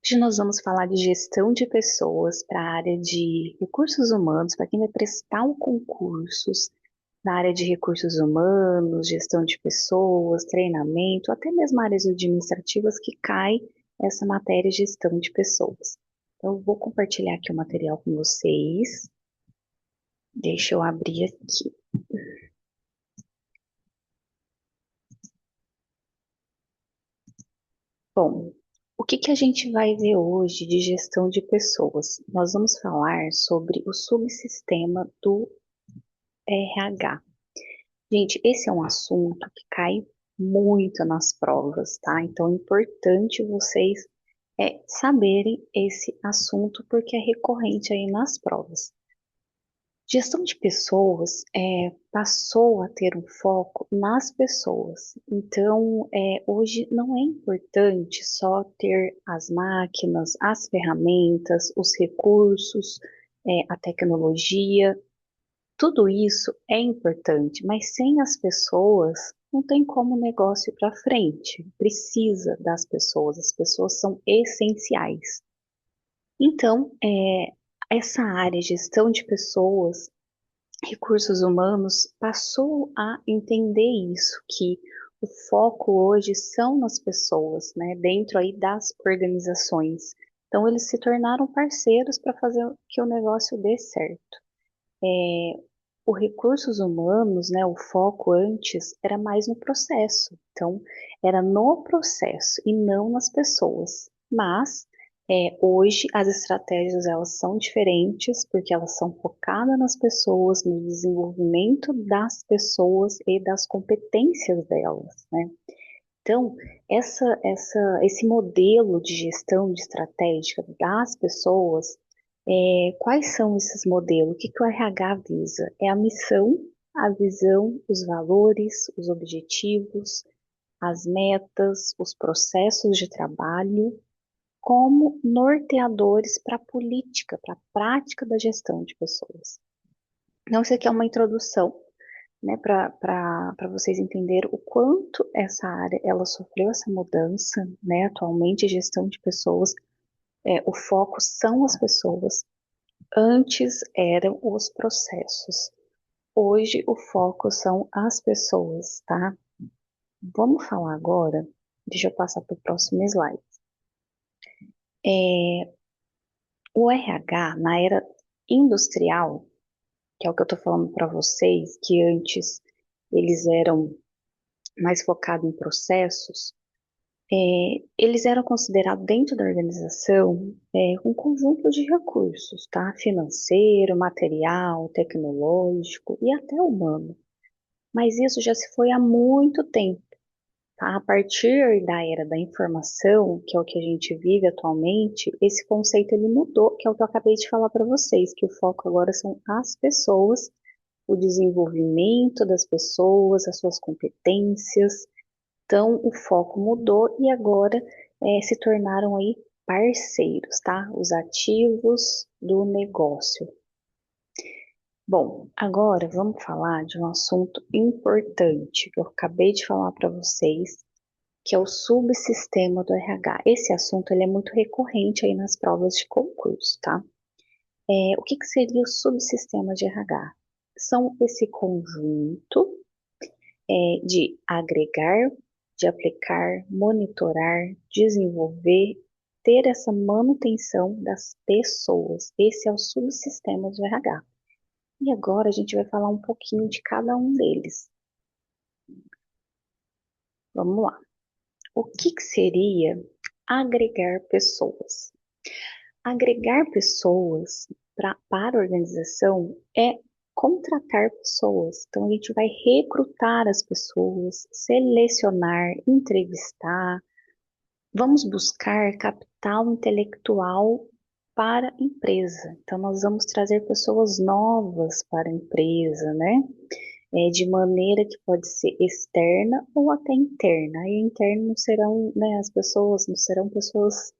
Hoje nós vamos falar de gestão de pessoas para a área de recursos humanos, para quem vai prestar um concursos na área de recursos humanos, gestão de pessoas, treinamento, até mesmo áreas administrativas que cai essa matéria gestão de pessoas. Então, eu vou compartilhar aqui o material com vocês. Deixa eu abrir aqui. Bom, o que que a gente vai ver hoje de gestão de pessoas? Nós vamos falar sobre o subsistema do RH. Gente, esse é um assunto que cai muito nas provas, tá? Então é importante vocês saberem esse assunto porque é recorrente aí nas provas. Gestão de pessoas passou a ter um foco nas pessoas. Então, hoje não é importante só ter as máquinas, as ferramentas, os recursos, a tecnologia. Tudo isso é importante, mas sem as pessoas não tem como o negócio ir para frente. Precisa das pessoas, as pessoas são essenciais. Então, essa área, gestão de pessoas, recursos humanos, passou a entender isso, que o foco hoje são nas pessoas, né, dentro aí das organizações. Então, eles se tornaram parceiros para fazer que o negócio dê certo. O recursos humanos, né, o foco antes era mais no processo. Então, era no processo e não nas pessoas. Mas hoje as estratégias elas são diferentes porque elas são focadas nas pessoas, no desenvolvimento das pessoas e das competências delas, né? Então, esse modelo de gestão de estratégica das pessoas, quais são esses modelos? O que que o RH visa? É a missão, a visão, os valores, os objetivos, as metas, os processos de trabalho, como norteadores para a política, para a prática da gestão de pessoas. Então, isso aqui é uma introdução, né, para vocês entenderem o quanto essa área ela sofreu essa mudança, né, atualmente gestão de pessoas, o foco são as pessoas, antes eram os processos, hoje o foco são as pessoas, tá? Vamos falar agora, deixa eu passar para o próximo slide. O RH na era industrial, que é o que eu estou falando para vocês, que antes eles eram mais focados em processos, eles eram considerados dentro da organização um conjunto de recursos, tá? Financeiro, material, tecnológico e até humano. Mas isso já se foi há muito tempo, tá? A partir da era da informação, que é o que a gente vive atualmente, esse conceito ele mudou, que é o que eu acabei de falar para vocês, que o foco agora são as pessoas, o desenvolvimento das pessoas, as suas competências. Então, o foco mudou e agora se tornaram aí parceiros, tá? Os ativos do negócio. Bom, agora vamos falar de um assunto importante que eu acabei de falar para vocês, que é o subsistema do RH. Esse assunto ele é muito recorrente aí nas provas de concurso, tá? O que que seria o subsistema de RH? São esse conjunto de agregar, de aplicar, monitorar, desenvolver, ter essa manutenção das pessoas. Esse é o subsistema do RH. E agora a gente vai falar um pouquinho de cada um deles. Vamos lá. O que que seria agregar pessoas? Agregar pessoas para a organização é contratar pessoas. Então, a gente vai recrutar as pessoas, selecionar, entrevistar. Vamos buscar capital intelectual para a empresa. Então, nós vamos trazer pessoas novas para a empresa, né? De maneira que pode ser externa ou até interna. E interno não serão, né, as pessoas, não serão pessoas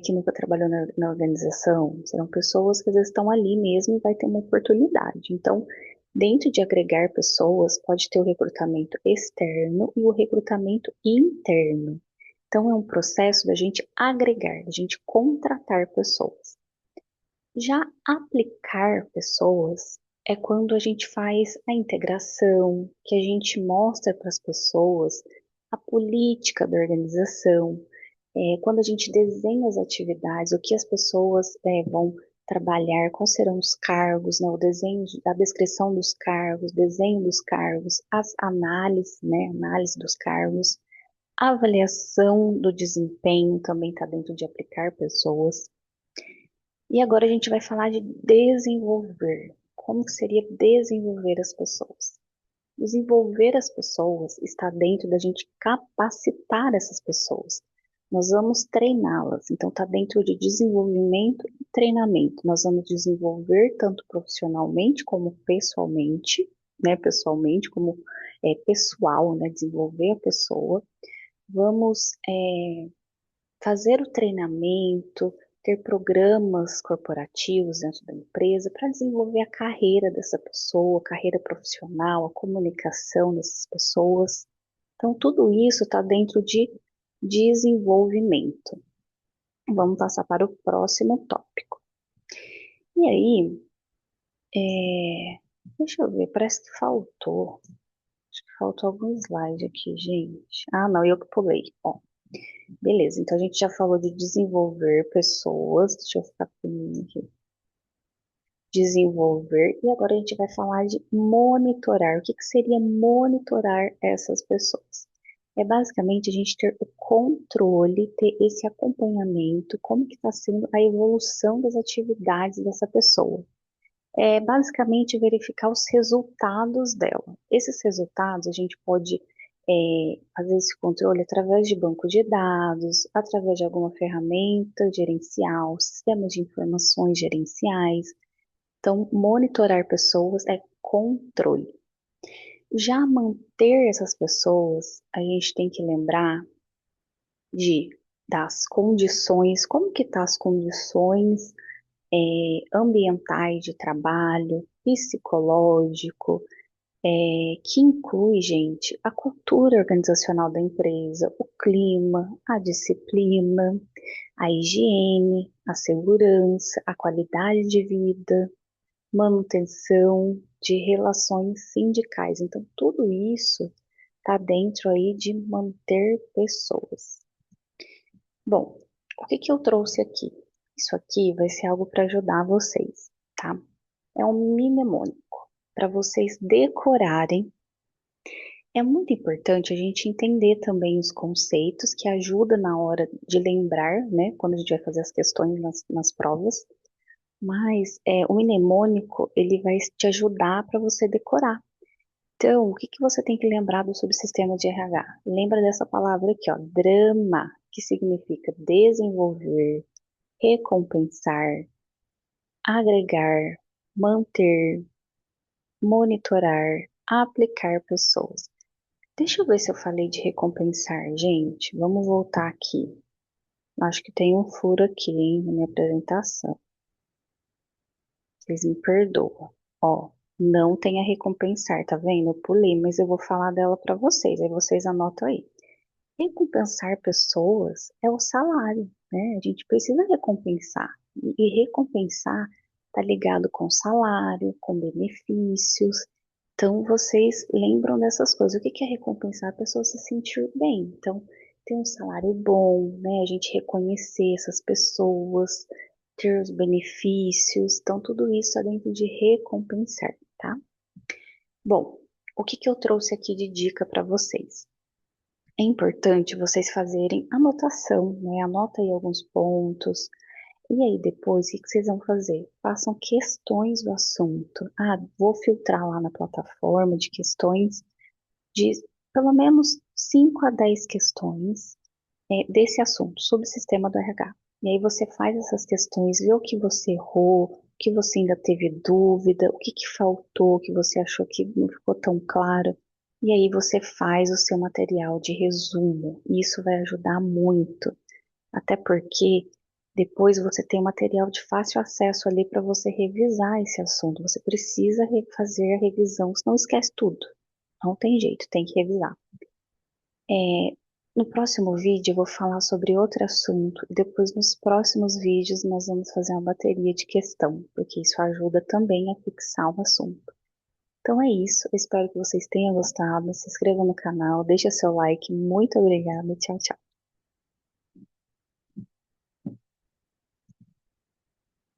que nunca trabalhou na organização, serão pessoas que às vezes estão ali mesmo e vai ter uma oportunidade. Então, dentro de agregar pessoas, pode ter o recrutamento externo e o recrutamento interno. Então, é um processo da gente agregar, da gente contratar pessoas. Já aplicar pessoas é quando a gente faz a integração, que a gente mostra para as pessoas a política da organização, quando a gente desenha as atividades, o que as pessoas vão trabalhar, quais serão os cargos, né, o desenho, a descrição dos cargos, desenho dos cargos, as análises, né, análise dos cargos, a avaliação do desempenho também está dentro de aplicar pessoas. E agora a gente vai falar de desenvolver. Como que seria desenvolver as pessoas? Desenvolver as pessoas está dentro da gente capacitar essas pessoas. Nós vamos treiná-las. Então, está dentro de desenvolvimento e treinamento. Nós vamos desenvolver tanto profissionalmente como pessoalmente, né? Pessoalmente, como pessoal, né? Desenvolver a pessoa. Vamos fazer o treinamento, ter programas corporativos dentro da empresa para desenvolver a carreira dessa pessoa, a carreira profissional, a comunicação dessas pessoas. Então, tudo isso está dentro de desenvolvimento. Vamos passar para o próximo tópico. E aí, deixa eu ver, parece que faltou. Acho que faltou algum slide aqui, gente. Ah, não, eu que pulei. Ó, beleza, então a gente já falou de desenvolver pessoas. Deixa eu ficar com aqui. Desenvolver, e agora a gente vai falar de monitorar. O que que seria monitorar essas pessoas? É basicamente a gente ter o controle, ter esse acompanhamento, como que está sendo a evolução das atividades dessa pessoa. É basicamente verificar os resultados dela. Esses resultados a gente pode fazer esse controle através de banco de dados, através de alguma ferramenta gerencial, sistemas de informações gerenciais. Então, monitorar pessoas é controle. Já manter essas pessoas, a gente tem que lembrar das condições, como que tá as condições ambientais de trabalho, psicológico, que inclui, gente, a cultura organizacional da empresa, o clima, a disciplina, a higiene, a segurança, a qualidade de vida, manutenção de relações sindicais. Então, tudo isso está dentro aí de manter pessoas. Bom, o que que eu trouxe aqui? Isso aqui vai ser algo para ajudar vocês, tá? É um mnemônico para vocês decorarem. É muito importante a gente entender também os conceitos que ajuda na hora de lembrar, né? Quando a gente vai fazer as questões nas provas. Mas o mnemônico, ele vai te ajudar para você decorar. Então, o que que você tem que lembrar do subsistema de RH? Lembra dessa palavra aqui, ó, drama, que significa desenvolver, recompensar, agregar, manter, monitorar, aplicar pessoas. Deixa eu ver se eu falei de recompensar, gente. Vamos voltar aqui. Acho que tem um furo aqui, hein, na minha apresentação. Vocês me perdoam. Ó, não tem a recompensar, tá vendo? Eu pulei, mas eu vou falar dela para vocês. Aí vocês anotam aí. Recompensar pessoas é o salário, né? A gente precisa recompensar. E recompensar está ligado com salário, com benefícios. Então, vocês lembram dessas coisas. O que que é recompensar? A pessoa se sentir bem. Então, ter um salário bom, né? A gente reconhecer essas pessoas, ter os benefícios. Então, tudo isso é dentro de recompensar, tá? Bom, o que que eu trouxe aqui de dica para vocês? É importante vocês fazerem anotação, né? Anota aí alguns pontos. E aí depois, o que que vocês vão fazer? Façam questões do assunto. Ah, vou filtrar lá na plataforma de questões de pelo menos 5 a 10 questões desse assunto, sobre o sistema do RH. E aí você faz essas questões, vê o que você errou, o que você ainda teve dúvida, o que que faltou, o que você achou que não ficou tão claro. E aí você faz o seu material de resumo. E isso vai ajudar muito. Até porque depois você tem um material de fácil acesso ali para você revisar esse assunto. Você precisa fazer a revisão, senão esquece tudo. Não tem jeito, tem que revisar. No próximo vídeo eu vou falar sobre outro assunto e depois nos próximos vídeos nós vamos fazer uma bateria de questão, porque isso ajuda também a fixar o assunto. Então é isso, eu espero que vocês tenham gostado, se inscrevam no canal, deixa seu like, muito obrigada, tchau, tchau.